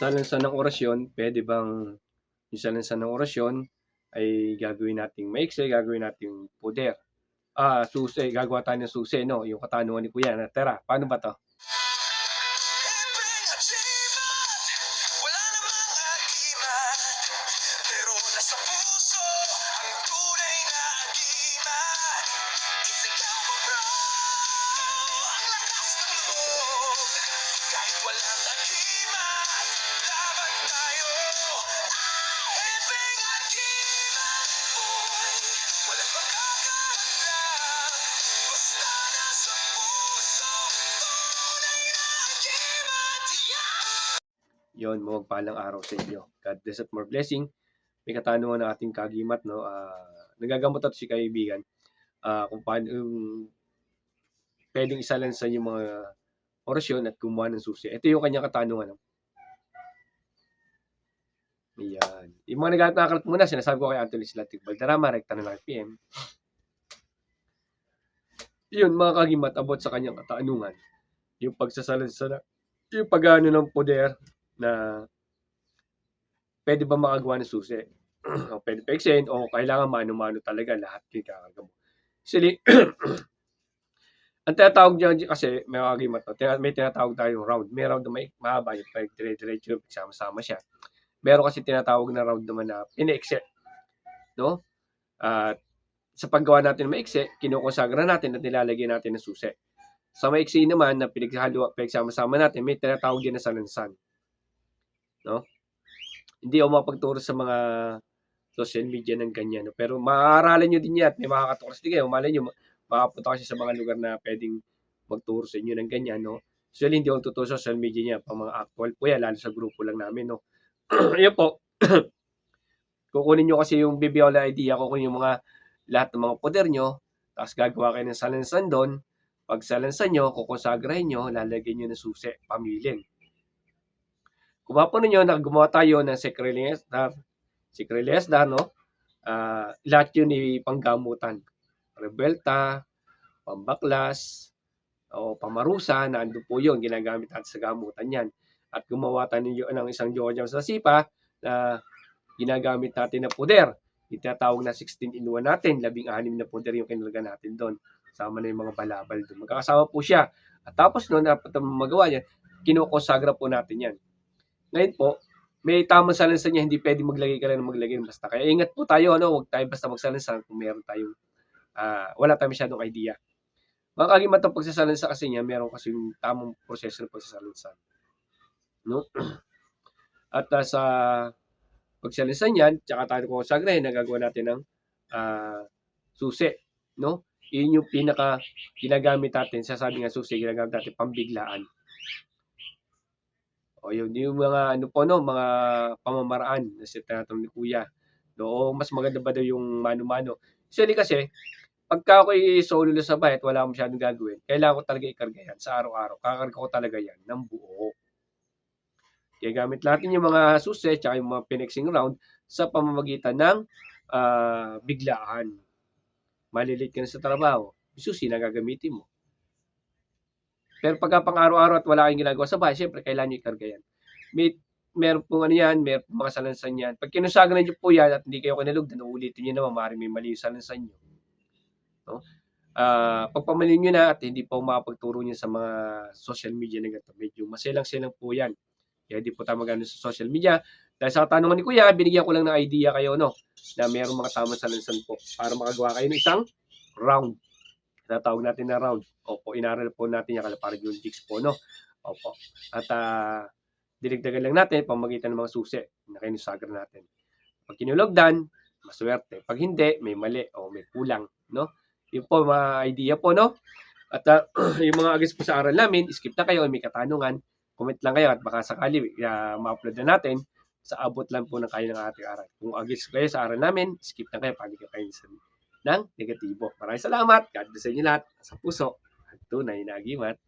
Salansan ng orasyon, pwede bang yung salansan ng orasyon ay gagawin nating maiksi, gagawin nating puder? Susi, gagawa tayo ng susi, no? Yung katanungan ni Kuya na, tara, paano ba to? Wala namang agimat, pero nasa puso ang tunay na agimat. Isigaw mo bro, ang lakas ng loob. Kahit walang agimat, laban tayo. Ahiping agimat, boy, walang makakahadlang. Basta nasa puso, tunay na agimat. Yeah! Yon, mapagpalang araw sa inyo. God bless at more blessing. May katanungan ng ating kagimat, no? Nagagamot at si kaibigan. Kung paano pwedeng isalansan yung mga orasyon at gumawa ng susi. Ito yung kanyang katanungan. No? Ayan. Yung mga nagkakalat muna, sinasabi ko kay Anthony Silatic Valderrama, rekta na ng PM. Yun, mga kagimat, abot sa kanyang katanungan. Yung pagsasalansan, yung pag-ano ng poder na pwede ba makagawa ng susi? O pwede paiksin o kailangan mano-mano talaga lahat yung kakagawa. Actually, ang tinatawag niya kasi, may kagimat, may tinatawag tayong round. May round na may mahaba yung pag dire-diretso, sama-sama siya. Meron kasi tinatawag na round naman na ine-exit. No? At sa paggawa natin ng maiksi, kinukonsagra natin at nilalagyan natin ng susi. Sa maiksi naman na pinagsama-sama natin, may tinatawag din na salansan. No? Hindi ako mapagturo sa mga social media ng ganyan. No? Pero maaaralan nyo din yan. May makakatukas din kayo. Malay nyo, makapunta kasi sa mga lugar na pwedeng magturo sa inyo ng ganyan. No? So, hindi ako tuturo sa social media niya. Pang mga actual po yan, lalo sa grupo lang namin. No? Yan po. Kukunin nyo kasi yung Bibiola idea, kukunin yung mga lahat ng mga poder nyo, tapos gagawa kayo ng salansan doon. Pag salansan nyo, kukonsagrahin nyo, lalagyan nyo ng susi, pamilin. Kung mapunin nyo, gumawa tayo ng Secret Lesdar, no? Lahat yun panggamutan. Rebelta, pambaklas, o pamarusa, nandun po yun, ginagamit natin sa gamutan yan. At gumawa tayo ng isang Jojam sa sipa na ginagamit natin na poder. Itatawag na 16-in-1 natin, 16 na poder yung kinalaga natin doon. Sama na yung mga balabal doon. Magkakasama po siya. At tapos noon, dapat magawa niya, kinukonsagra po natin yan. Ngayon po, may tamang salansan niya, hindi pwede maglagay ka lang ng maglagay basta. Kaya ingat po tayo, ano, huwag tayo basta magsalansan kung meron tayong, wala tayong masyadong idea. Mga kagimat ng pagsasalansan kasi niya, meron kasi yung tamang proseso ng pagsasalansan. No? At sa pagsalansan yan, tsaka tayo konsagrahin, nagagawa natin ng susi. No? Yun yung pinaka ginagamit natin, sasabi nga susi, ginagamit natin pambiglaan. O yun, yung mga ano po no, mga pamamaraan na tinatanong ni Kuya. No, mas maganda ba daw yung mano-mano? Actually kasi, pagka ako'y solo na sa bahay at wala akong masyadong gagawin, kailangan ko talaga ikarga yan sa araw-araw. Kakarga ko talaga yan ng buo. Kaya gamit natin yung mga susi at yung mga piniksing round sa pamamagitan ng biglaan. Malilate ka na sa trabaho, susi na gagamitin mo. Pero pagka pang araw-araw at wala kayong ginagawa sa bahay, siyempre kailangan nyo ikarga yan. Meron pong ano yan, meron pong mga salansan yan. Pag kinusagan nyo po yan at hindi kayo kinalugdan, uulitin nyo naman, maaaring may mali yung salansan nyo. No? Pagpamalin nyo na at hindi pa makapagturo nyo sa mga social media na ganito. Medyo masilang-silang po yan. Kaya hindi po tayo magano sa social media. Dahil sa katanungan ni Kuya, binigyan ko lang ng idea kayo, no? Na mayroong mga tamang salansan po para makagawa kayo ng isang round. Natawag natin na round. Opo, inaral po natin yung para yung jigs po, no? Opo. At dinagdagan lang natin pamagitan ng mga susi na kinusagra natin. Pag kinulogdan, maswerte. Pag hindi, may mali o may kulang, no? Yun po, mga idea po, no? At yung mga agis po sa aral namin, skip na kayo, may katanungan, comment lang kayo at baka sakali ma-upload na natin sa abot lang po ng kayo ng ating aral. Kung agis kayo sa aral namin, skip na kayo, pag kayo ng negatibo. Maraming salamat. God bless sa inyo lahat. Sa puso at tunay na agimat.